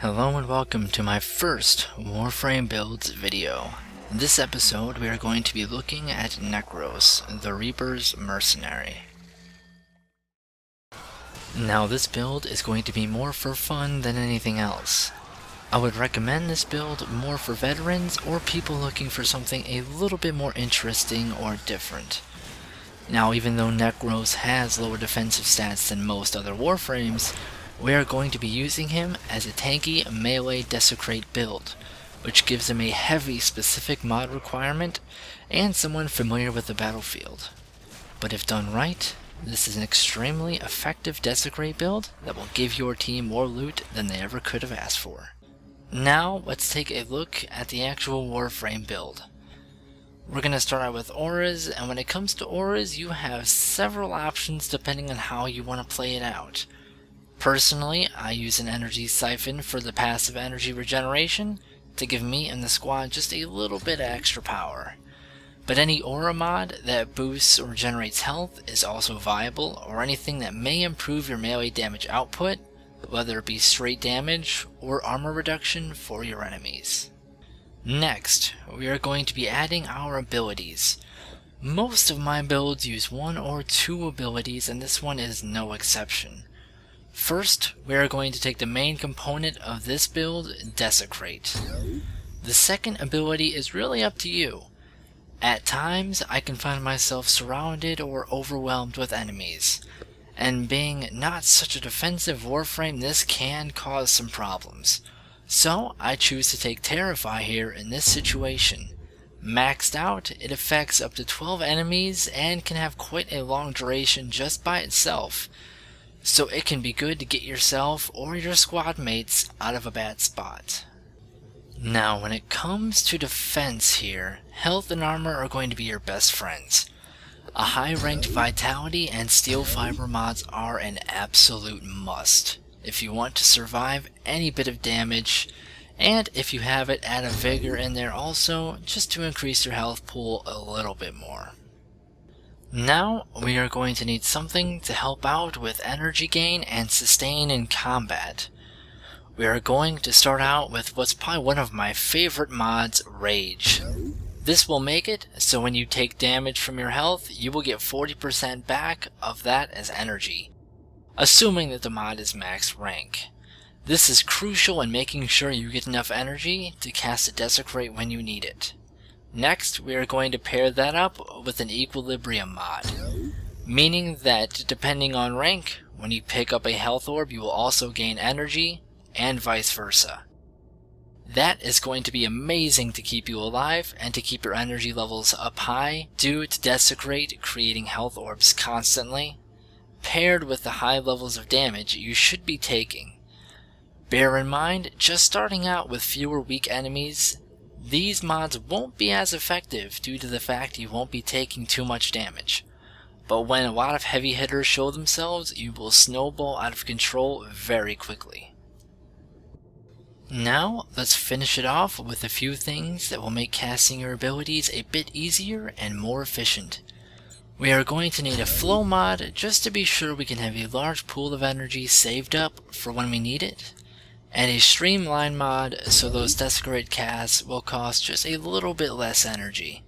Hello and welcome to my first Warframe builds video. In this episode we are going to be looking at Nekros the Reapers Mercenary. Now this build is going to be more for fun than anything else. I would recommend this build more for veterans or people looking for something a little bit more interesting or different. Now even though Nekros has lower defensive stats than most other Warframes, we are going to be using him as a tanky melee Desecrate build, which gives him a heavy specific mod requirement and someone familiar with the battlefield. But if done right, this is an extremely effective Desecrate build that will give your team more loot than they ever could have asked for. Now let's take a look at the actual Warframe build. We're going to start out with auras, and when it comes to auras you have several options depending on how you want to play it out. Personally, I use an energy siphon for the passive energy regeneration to give me and the squad just a little bit of extra power. But any aura mod that boosts or generates health is also viable, or anything that may improve your melee damage output, whether it be straight damage or armor reduction for your enemies. Next, we are going to be adding our abilities. Most of my builds use one or two abilities, and this one is no exception. First, we are going to take the main component of this build, Desecrate. The second ability is really up to you. At times, I can find myself surrounded or overwhelmed with enemies, and being not such a defensive Warframe, this can cause some problems. So, I choose to take Terrify here in this situation. Maxed out, it affects up to 12 enemies and can have quite a long duration just by itself. So it can be good to get yourself or your squad mates out of a bad spot. Now when it comes to defense here, health and armor are going to be your best friends. A high ranked vitality and steel fiber mods are an absolute must if you want to survive any bit of damage, and if you have it, add a vigor in there also just to increase your health pool a little bit more. Now we are going to need something to help out with energy gain and sustain in combat. We are going to start out with what's probably one of my favorite mods, Rage. This will make it so when you take damage from your health, you will get 40% back of that as energy, assuming that the mod is max rank. This is crucial in making sure you get enough energy to cast a Desecrate when you need it. Next, we are going to pair that up with an equilibrium mod, meaning that depending on rank, when you pick up a health orb you will also gain energy, and vice versa. That is going to be amazing to keep you alive and to keep your energy levels up high due to Desecrate creating health orbs constantly, paired with the high levels of damage you should be taking. Bear in mind, just starting out with fewer weak enemies, these mods won't be as effective due to the fact you won't be taking too much damage. But when a lot of heavy hitters show themselves, you will snowball out of control very quickly. Now, let's finish it off with a few things that will make casting your abilities a bit easier and more efficient. We are going to need a flow mod just to be sure we can have a large pool of energy saved up for when we need it, and a streamline mod so those Desecrate casts will cost just a little bit less energy.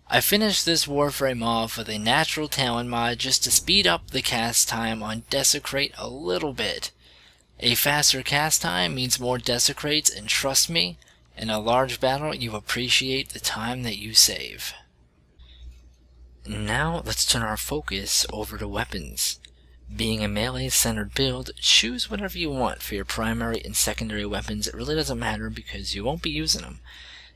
I finished this Warframe off with a natural talent mod just to speed up the cast time on Desecrate a little bit. A faster cast time means more Desecrates, and trust me, in a large battle you appreciate the time that you save. Now let's turn our focus over to weapons. Being a melee-centered build, choose whatever you want for your primary and secondary weapons. It really doesn't matter because you won't be using them.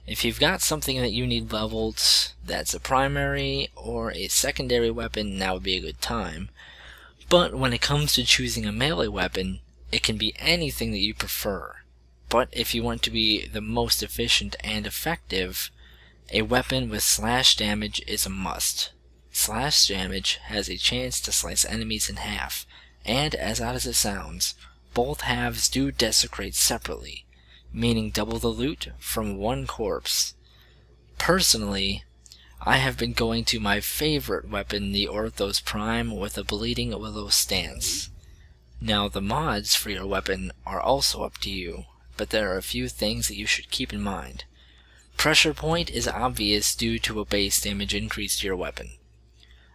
If you've got something that you need leveled that's a primary or a secondary weapon, now would be a good time. But when it comes to choosing a melee weapon, it can be anything that you prefer. But if you want to be the most efficient and effective, a weapon with slash damage is a must. Slash damage has a chance to slice enemies in half, and as odd as it sounds, both halves do Desecrate separately, meaning double the loot from one corpse. Personally, I have been going to my favorite weapon, the Orthos Prime, with a Bleeding Willow stance. Now the mods for your weapon are also up to you, but there are a few things that you should keep in mind. Pressure point is obvious due to a base damage increase to your weapon.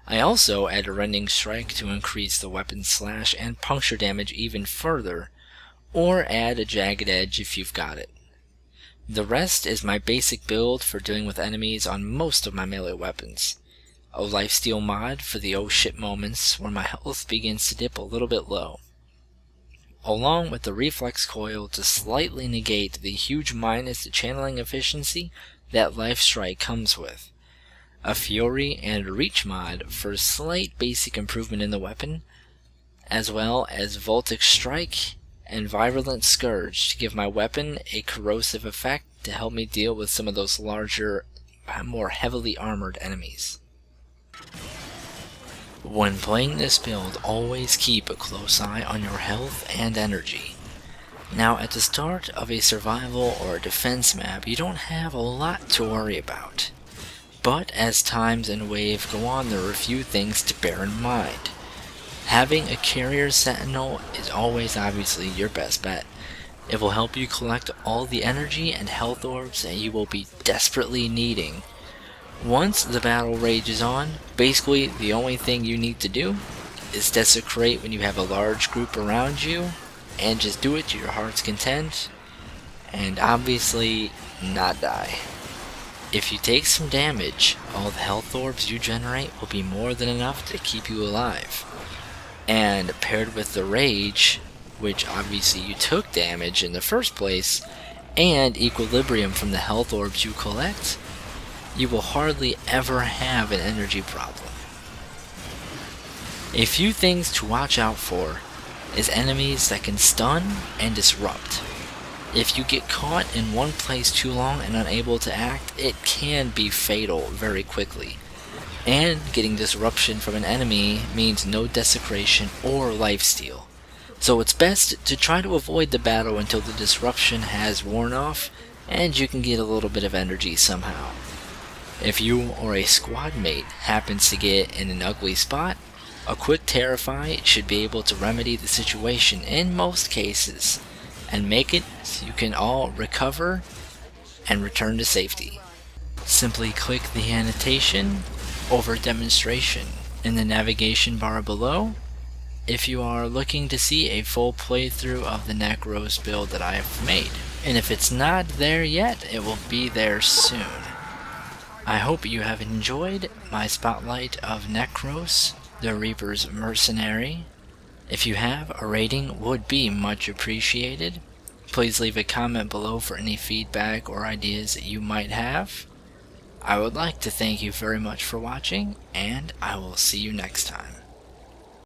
I also add a rending strike to increase the weapon's slash and puncture damage even further, or add a jagged edge if you've got it. The rest is my basic build for dealing with enemies on most of my melee weapons. A lifesteal mod for the oh shit moments where my health begins to dip a little bit low, along with the reflex coil to slightly negate the huge minus to channeling efficiency that life strike comes with, a fury and reach mod for slight basic improvement in the weapon, as well as voltic strike and virulent scourge to give my weapon a corrosive effect to help me deal with some of those larger, more heavily armored enemies. When playing this build, always keep a close eye on your health and energy. Now at the start of a survival or a defense map, you don't have a lot to worry about. But as times and wave go on, there are a few things to bear in mind. Having a carrier sentinel is always obviously your best bet. It will help you collect all the energy and health orbs that you will be desperately needing. Once the battle rages on, basically the only thing you need to do is desecrate when you have a large group around you, and just do it to your heart's content, and obviously not die. If you take some damage, all the health orbs you generate will be more than enough to keep you alive. And paired with the rage, which obviously you took damage in the first place, and equilibrium from the health orbs you collect, you will hardly ever have an energy problem. A few things to watch out for is enemies that can stun and disrupt. If you get caught in one place too long and unable to act, it can be fatal very quickly. And getting disruption from an enemy means no desecration or lifesteal. So it's best to try to avoid the battle until the disruption has worn off and you can get a little bit of energy somehow. If you or a squad mate happens to get in an ugly spot, a quick Terrify should be able to remedy the situation in most cases, and make it so you can all recover and return to safety. Simply click the annotation over demonstration in the navigation bar below if you are looking to see a full playthrough of the Nekros build that I have made. And if it's not there yet, it will be there soon. I hope you have enjoyed my spotlight of Nekros the Reapers Mercenary. If you have, a rating would be much appreciated. Please leave a comment below for any feedback or ideas that you might have. I would like to thank you very much for watching, and I will see you next time.